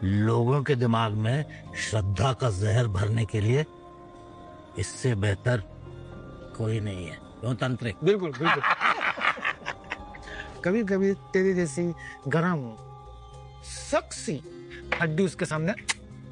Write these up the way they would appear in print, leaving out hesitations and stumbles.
लोगों के दिमाग में श्रद्धा का जहर भरने के लिए इससे बेहतर कोई नहीं है। क्यों तांत्रिक? बिल्कुल बिल्कुल। कभी कभी तेरी जैसी गरम सक्सी हड्डी उसके सामने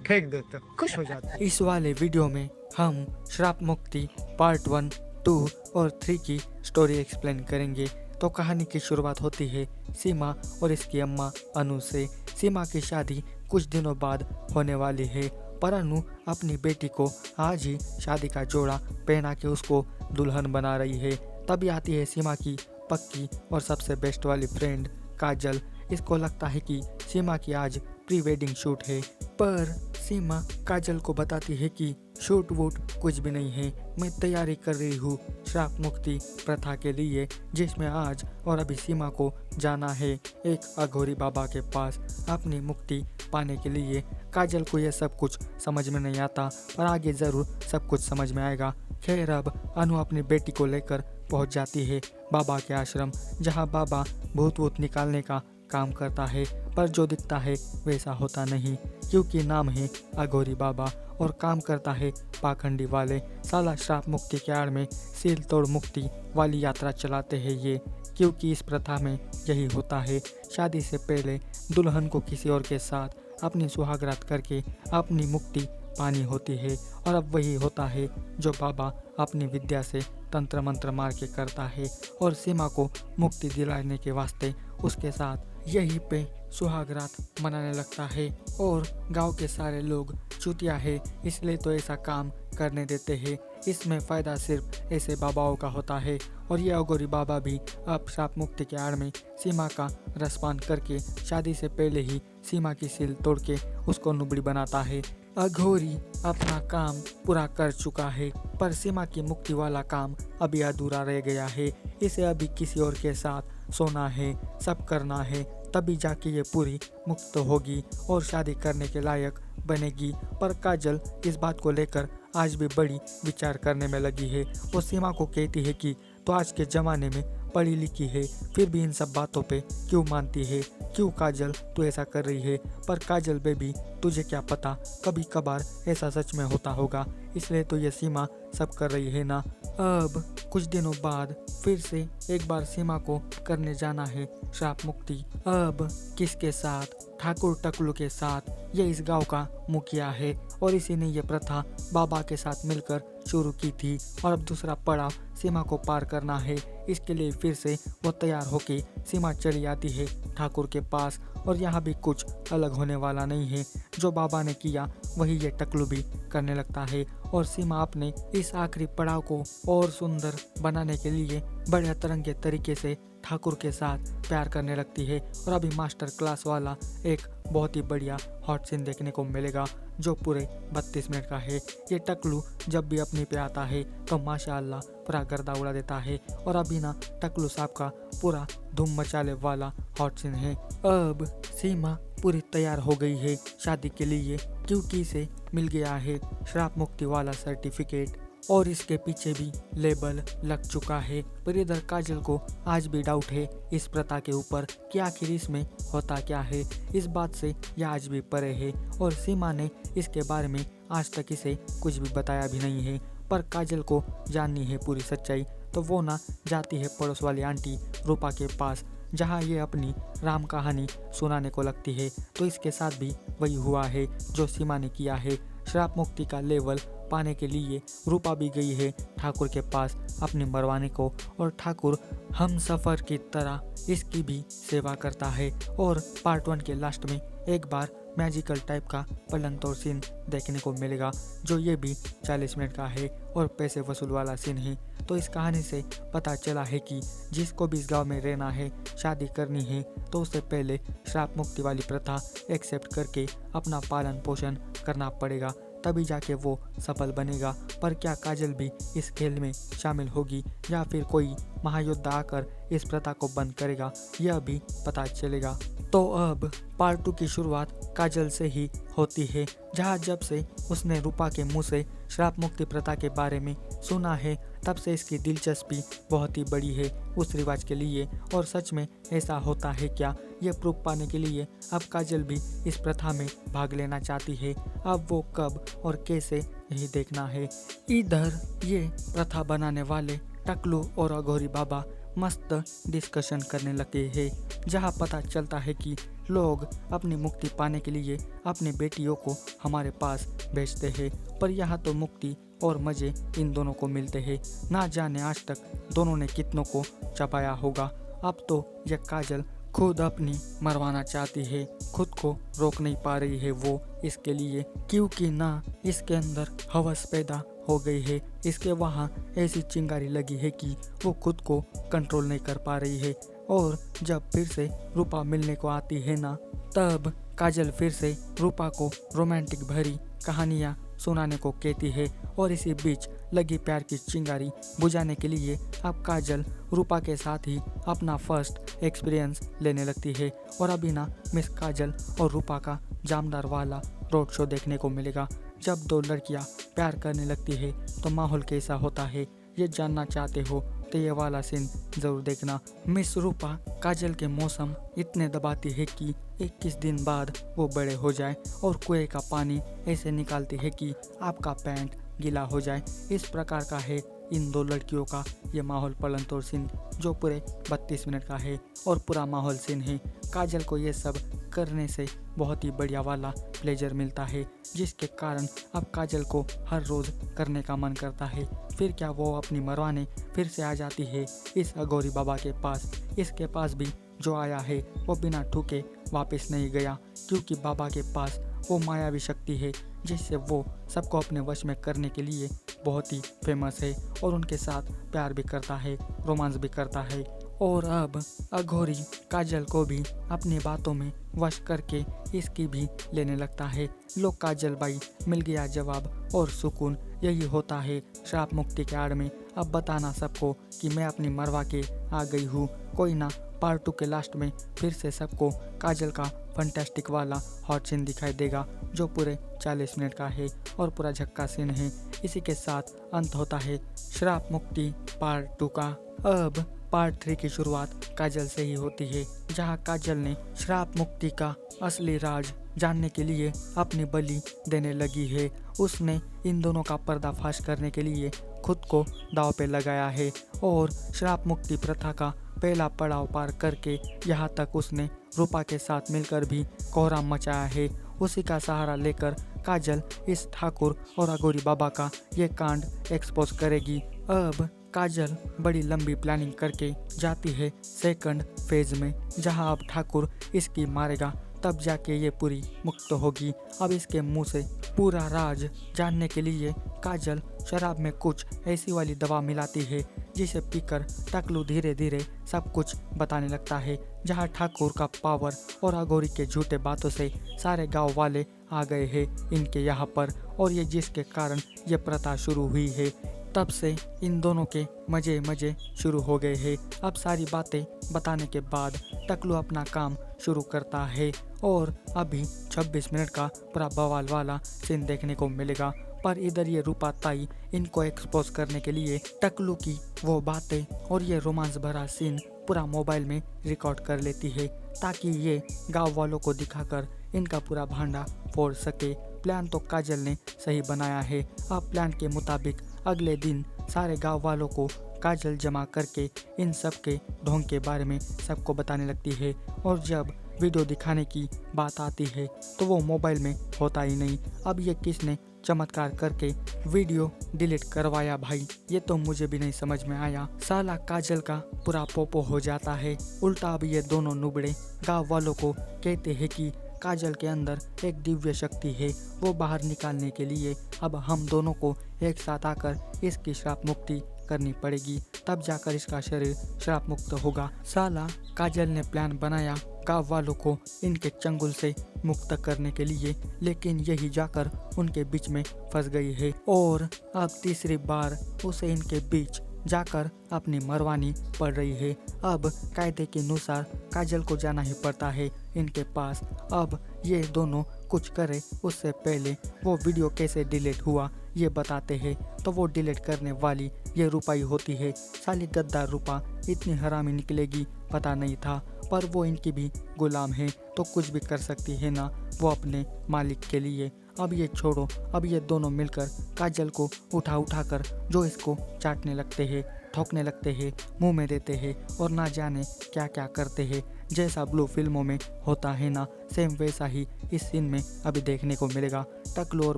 फेंक देते, खुश हो जाता है। इस वाले वीडियो में हम श्राप मुक्ति पार्ट 1, 2 और 3 की स्टोरी एक्सप्लेन करेंगे। तो कहानी की शुरुआत होती है सीमा और इसकी अम्मा अनु से। सीमा की शादी कुछ दिनों बाद होने वाली है, पर अनु अपनी बेटी को आज ही शादी का जोड़ा पहना के उसको दुल्हन बना रही है। तभी आती है सीमा की पक्की और सबसे बेस्ट वाली फ्रेंड काजल। इसको लगता है कि सीमा की आज प्री वेडिंग शूट है, पर सीमा काजल को बताती है कि शूट वूट कुछ भी नहीं है, मैं तैयारी कर रही हूँ श्राप मुक्ति प्रथा के लिए, जिसमें आज और अभी सीमा को जाना है एक अघोरी बाबा के पास अपनी मुक्ति पाने के लिए। काजल को यह सब कुछ समझ में नहीं आता, पर आगे ज़रूर सब कुछ समझ में आएगा। खैर अब अनु अपनी बेटी को लेकर पहुंच जाती है बाबा के आश्रम, जहां बाबा भूत वूत निकालने का काम करता है, पर जो दिखता है वैसा होता नहीं, क्योंकि नाम है अघोरी बाबा और काम करता है पाखंडी वाले। साला श्राप मुक्ति के आड़ में सील तोड़ मुक्ति वाली यात्रा चलाते हैं ये, क्योंकि इस प्रथा में यही होता है। शादी से पहले दुल्हन को किसी और के साथ अपनी सुहागरात करके अपनी मुक्ति पानी होती है, और अब वही होता है जो बाबा अपनी विद्या से तंत्र मंत्र मार के करता है, और सीमा को मुक्ति दिलाने के वास्ते उसके साथ यहीं पे सुहागरात मनाने लगता है। और गांव के सारे लोग चुतिया है, इसलिए तो ऐसा काम करने देते हैं। इसमें फ़ायदा सिर्फ ऐसे बाबाओं का होता है, और ये अघोरी बाबा भी अब श्राप मुक्ति के आड़ में सीमा का रसपान करके शादी से पहले ही सीमा की सील तोड़ के उसको नुबड़ी बनाता है। अघोरी अपना काम पूरा कर चुका है, पर सीमा की मुक्ति वाला काम अभी अधूरा रह गया है। इसे अभी किसी और के साथ सोना है, सब करना है, तभी जाके ये पूरी मुक्त होगी और शादी करने के लायक बनेगी। पर काजल इस बात को लेकर आज भी बड़ी विचार करने में लगी है। वो सीमा को कहती है कि तो आज के ज़माने में पढ़ी लिखी है, फिर भी इन सब बातों पे क्यों मानती है? क्यों काजल तू ऐसा कर रही है? पर काजल बेबी, तुझे क्या पता, कभी कभार ऐसा सच में होता होगा, इसलिए तो ये सीमा सब कर रही है ना। अब कुछ दिनों बाद फिर से एक बार सीमा को करने जाना है श्राप मुक्ति। अब किसके साथ? ठाकुर टकलू के साथ। ये इस गांव का मुखिया है, और इसी ने ये प्रथा बाबा के साथ मिलकर शुरू की थी, और अब दूसरा पड़ाव सीमा को पार करना है। इसके लिए फिर से वो तैयार होके सीमा चली आती है ठाकुर के पास, और यहाँ भी कुछ अलग होने वाला नहीं है। जो बाबा ने किया वही ये टकलू भी करने लगता है, और सीमा अपने इस आखिरी पड़ाव को और सुंदर बनाने के लिए बड़े अतरंगे तरीके से ठाकुर के साथ प्यार करने लगती है। और अभी मास्टर क्लास वाला एक बहुत ही बढ़िया हॉट सीन देखने को मिलेगा, जो पूरे 32 मिनट का है। ये टकलू जब भी अपने पे आता है तो माशाअल्लाह पूरा गर्दा उड़ा देता है, और अभी ना टकलू साहब का पूरा धूम मचाले वाला हॉट सीन है। अब सीमा पूरी तैयार हो गई है शादी के लिए, क्योंकि इसे मिल गया है श्राप मुक्ति वाला सर्टिफिकेट, और इसके पीछे भी लेबल लग चुका है। पर इधर काजल को आज भी डाउट है इस प्रथा के ऊपर कि आखिर इसमें होता क्या है। इस बात से यह आज भी परे है, और सीमा ने इसके बारे में आज तक इसे कुछ भी बताया भी नहीं है। पर काजल को जाननी है पूरी सच्चाई, तो वो ना जाती है पड़ोस वाली आंटी रूपा के पास, जहाँ ये अपनी राम कहानी सुनाने को लगती है। तो इसके साथ भी वही हुआ है जो सीमा ने किया है। श्राप मुक्ति का लेवल पाने के लिए रूपा भी गई है ठाकुर के पास अपनी मरवाने को, और ठाकुर हम सफ़र की तरह इसकी भी सेवा करता है। और पार्ट 1 के लास्ट में एक बार मैजिकल टाइप का पलंग तोड़ सीन देखने को मिलेगा, जो ये भी 40 मिनट का है और पैसे वसूल वाला सीन है। तो इस कहानी से पता चला है कि जिसको भी इस गांव में रहना है, शादी करनी है, तो उससे पहले श्राप मुक्ति वाली प्रथा एक्सेप्ट करके अपना पालन पोषण करना पड़ेगा, तभी जाके वो सफल बनेगा। पर क्या काजल भी इस खेल में शामिल होगी, या फिर कोई महायोद्धा आकर इस प्रथा को बंद करेगा यह भी पता चलेगा। तो अब पार्ट 2 की शुरुआत काजल से ही होती है, जहां जब से उसने रूपा के मुंह से श्राप मुक्ति प्रथा के बारे में सुना है तब से इसकी दिलचस्पी बहुत ही बड़ी है उस रिवाज के लिए। और सच में ऐसा होता है क्या, ये प्रूफ पाने के लिए अब काजल भी इस प्रथा में भाग लेना चाहती है। अब वो कब और कैसे यही देखना है। इधर ये प्रथा बनाने वाले टकलू और अघोरी बाबा मस्त डिस्कशन करने लगे हैं, जहां पता चलता है कि लोग अपनी मुक्ति पाने के लिए अपनी बेटियों को हमारे पास भेजते हैं, पर यहाँ तो मुक्ति और मजे इन दोनों को मिलते हैं। ना जाने आज तक दोनों ने कितनों को चबाया होगा। अब तो यह काजल खुद अपनी मरवाना चाहती है, खुद को रोक नहीं पा रही है वो इसके लिए, क्योंकि ना इसके अंदर हवस पैदा हो गई है, इसके वहाँ ऐसी चिंगारी लगी है कि वो खुद को कंट्रोल नहीं कर पा रही है। और जब फिर से रूपा मिलने को आती है ना, तब काजल फिर से रूपा को रोमांटिक भरी कहानियाँ सुनाने को कहती है। और इसी बीच लगी प्यार की चिंगारी बुझाने के लिए अब काजल रूपा के साथ ही अपना फर्स्ट एक्सपीरियंस लेने लगती है। और अभी ना मिस काजल और रूपा का जामदार वाला रोड शो देखने को मिलेगा। जब दो लड़कियां प्यार करने लगती है तो माहौल कैसा होता है, ये जानना चाहते हो तो ये वाला सीन जरूर देखना। मिस रूपा काजल के मौसम इतने दबाती है कि 21 दिन बाद वो बड़े हो जाए और कुएं का पानी ऐसे निकालती है कि आपका पैंट गीला हो जाए। इस प्रकार का है इन दो लड़कियों का ये माहौल पलंतोड़ सीन, जो पूरे 32 मिनट का है और पूरा माहौल सीन है। काजल को ये सब करने से बहुत ही बढ़िया वाला प्लेजर मिलता है, जिसके कारण अब काजल को हर रोज करने का मन करता है। फिर क्या वो अपनी मरवाने फिर से आ जाती है इस अघोरी बाबा के पास। इसके पास भी जो आया है वो बिना ठुके वापस नहीं गया, क्योंकि बाबा के पास वो मायावी शक्ति है जिससे वो सबको अपने वश में करने के लिए बहुत ही फेमस है और उनके साथ प्यार भी करता है, रोमांस भी करता है। और अब अघोरी काजल को भी अपनी बातों में वश करके इसकी भी लेने लगता है। लो काजल बाई, मिल गया जवाब और सुकून। यही होता है श्राप मुक्ति के आड़ में। अब बताना सबको कि मैं अपनी मरवा के आ गई हूँ। कोई ना, पार्ट 2 के लास्ट में फिर से सबको काजल का फंटेस्टिक वाला हॉट सीन दिखाई देगा, जो पूरे 40 मिनट का है और पूरा झक्का सीन है। इसी के साथ अंत होता है श्राप मुक्ति पार्ट 2 का। अब पार्ट 3 की शुरुआत काजल से ही होती है, जहां काजल ने श्राप मुक्ति का असली राज जानने के लिए अपनी बलि देने लगी है। उसने इन दोनों का पर्दाफाश करने के लिए खुद को दांव पे लगाया है और श्राप मुक्ति प्रथा का पहला पड़ाव पार करके यहाँ तक उसने रूपा के साथ मिलकर भी कोहराम मचाया है। उसी का सहारा लेकर काजल इस ठाकुर और अघोरी बाबा का ये कांड एक्सपोज करेगी। अब काजल बड़ी लंबी प्लानिंग करके जाती है सेकंड फेज में, जहां अब ठाकुर इसकी मारेगा, तब जाके ये पूरी मुक्त होगी। अब इसके मुंह से पूरा राज जानने के लिए काजल शराब में कुछ ऐसी वाली दवा मिलाती है जिसे पीकर टकलू धीरे धीरे सब कुछ बताने लगता है। जहां ठाकुर का पावर और अघोरी के झूठे बातों से सारे गांव वाले आ गए हैं इनके यहाँ पर, और ये जिसके कारण ये प्रथा शुरू हुई है। तब से इन दोनों के मजे मजे शुरू हो गए हैं। अब सारी बातें बताने के बाद टकलू अपना काम शुरू करता है और अभी 26 मिनट का पूरा बवाल वाला सीन देखने को मिलेगा। पर इधर ये रूपा ताई इनको एक्सपोज करने के लिए टकलू की वो बातें और ये रोमांस भरा सीन पूरा मोबाइल में रिकॉर्ड कर लेती है, ताकि ये गांव वालों को दिखाकर इनका पूरा भांडा फोड़ सके। प्लान तो काजल ने सही बनाया है। अब प्लान के मुताबिक अगले दिन सारे गांव वालों को काजल जमा करके इन सब के ढोंग के बारे में सबको बताने लगती है। और जब वीडियो दिखाने की बात आती है तो वो मोबाइल में होता ही नहीं। अब ये किसने चमत्कार करके वीडियो डिलीट करवाया भाई, ये तो मुझे भी नहीं समझ में आया। साला काजल का पूरा पोपो हो जाता है। उल्टा अब ये दोनों नुबड़े गाँव वालों को कहते हैं कि काजल के अंदर एक दिव्य शक्ति है, वो बाहर निकालने के लिए अब हम दोनों को एक साथ आकर इसकी श्राप मुक्ति करनी पड़ेगी, तब जाकर इसका शरीर श्राप मुक्त होगा। साला काजल ने प्लान बनाया गाँव वालों को इनके चंगुल से मुक्त करने के लिए, लेकिन यही जाकर उनके बीच में फंस गई है और अब तीसरी बार उसे इनके बीच जाकर अपनी मरवानी पड़ रही है। अब कायदे के अनुसार काजल को जाना ही पड़ता है इनके पास। अब ये दोनों कुछ करे उससे पहले वो वीडियो कैसे डिलीट हुआ ये बताते हैं। तो वो डिलीट करने वाली ये रूपा ही होती है। साली गद्दार रूपा इतनी हरामी निकलेगी पता नहीं था, पर वो इनकी भी गुलाम है तो कुछ भी कर सकती है ना वो अपने मालिक के लिए। अब ये छोड़ो, अब ये दोनों मिलकर काजल को उठा कर जो इसको चाटने लगते हैं, ठोकने लगते हैं, मुंह में देते हैं और ना जाने क्या क्या करते हैं। जैसा ब्लू फिल्मों में होता है ना, सेम वैसा ही इस सीन में अभी देखने को मिलेगा। टकलू और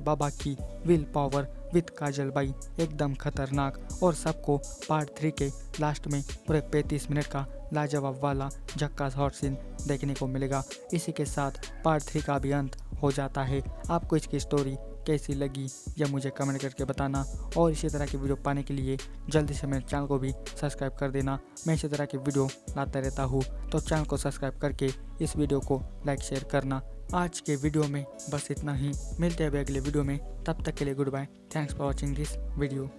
बाबा की will power with Kajal by एकदम खतरनाक, और सबको पार्ट 3 के लास्ट में पूरे 35 मिनट का लाजवाब वाला झक्कास हॉट सीन देखने को मिलेगा। इसी के साथ पार्ट 3 का भी अंत हो जाता है। आपको इसकी स्टोरी कैसी लगी यह मुझे कमेंट करके बताना, और इसी तरह की वीडियो पाने के लिए जल्दी से मेरे चैनल को भी सब्सक्राइब कर देना। मैं इसी तरह की वीडियो लाता रहता हूँ, तो चैनल को सब्सक्राइब करके इस वीडियो को लाइक शेयर करना। आज के वीडियो में बस इतना ही, मिलते हैं अगले वीडियो में, तब तक के लिए good bye. Thanks for watching this video.